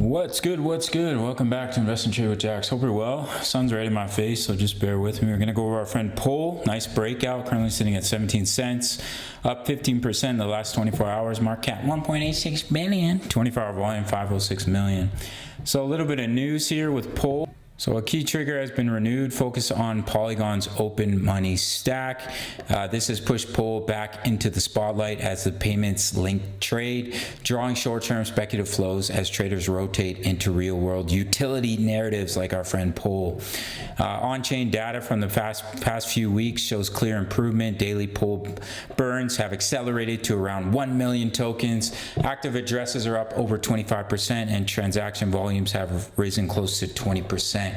What's good? Welcome back to Invest and Trade with Jax. Hope you're well. Sun's right in my face, so just bear with me. We're gonna go over our friend Pol. Nice breakout, currently sitting at 17 cents, up 15% in the last 24 hours. Market cap 1.86 billion, 24-hour volume 506 million. So a little bit of news here with Pol. So a key trigger has been renewed, focus on Polygon's open money stack. This has pushed Pol back into the spotlight as the payments linked trade, drawing short-term speculative flows as traders rotate into real-world utility narratives like our friend Pol. On-chain data from the past few weeks shows clear improvement. Daily Pol burns have accelerated to around 1 million tokens. Active addresses are up over 25%, and transaction volumes have risen close to 20%.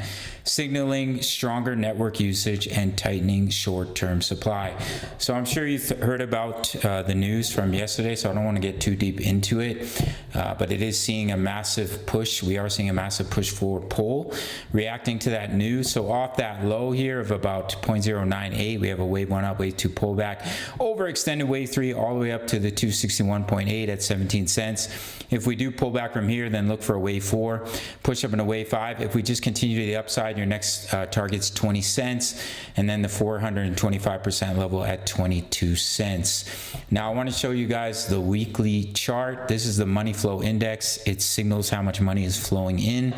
Signaling stronger network usage and tightening short-term supply. So I'm sure you've heard about the news from yesterday, so I don't want to get too deep into it, but it is seeing a massive push. We are seeing a massive push for Pol, reacting to that news. So off that low here of about 0.098, we have a wave 1 up, wave 2 pullback, overextended wave 3 all the way up to the 261.8 at 17 cents. If we do pull back from here, then look for a wave 4, push up in a wave 5. If we just continue to the upside, your next target's 20 cents, and then the 425% level at 22 cents. Now I want to show you guys the weekly chart. This is the money flow index. It signals how much money is flowing in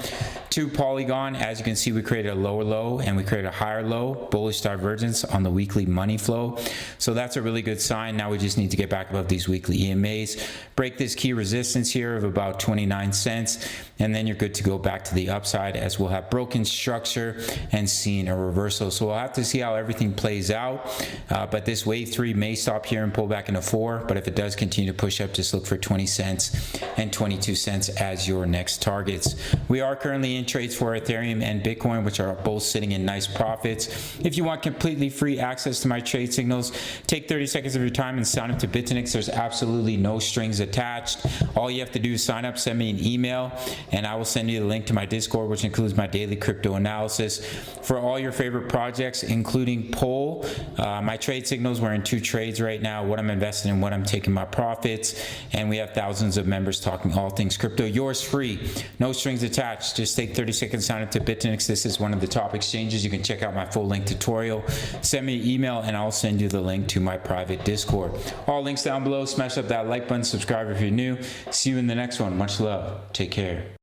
to Polygon. As you can see, we created a lower low and we created a higher low, bullish divergence on the weekly money flow. So that's a really good sign. Now we just need to get back above these weekly EMAs, break this key resistance here of about 29 cents, and then you're good to go back to the upside, as we'll have broken structure and seen a reversal. So we'll have to see how everything plays out, but this wave 3 may stop here and pull back into 4, but if it does continue to push up, just look for 20 cents and 22 cents as your next targets. We are currently in trades for Ethereum and Bitcoin, which are both sitting in nice profits. If you want completely free access to my trade signals, take 30 seconds of your time and sign up to Bitfinex. There's absolutely no strings attached. All you have to do is sign up, send me an email, and I will send you the link to my Discord, which includes my daily crypto analysis for all your favorite projects, including Pol. My trade signals, we're in 2 trades right now, what I'm investing in, what I'm taking my profits, and we have thousands of members talking all things crypto. Yours free, no strings attached. Just take 30 seconds, sign up to Bitfinex. This is one of the top exchanges. You can check out my full link tutorial. Send me an email and I'll send you the link to my private Discord. All links down below. Smash up that like button, subscribe if you're new. See you in the next one. Much love. Take care.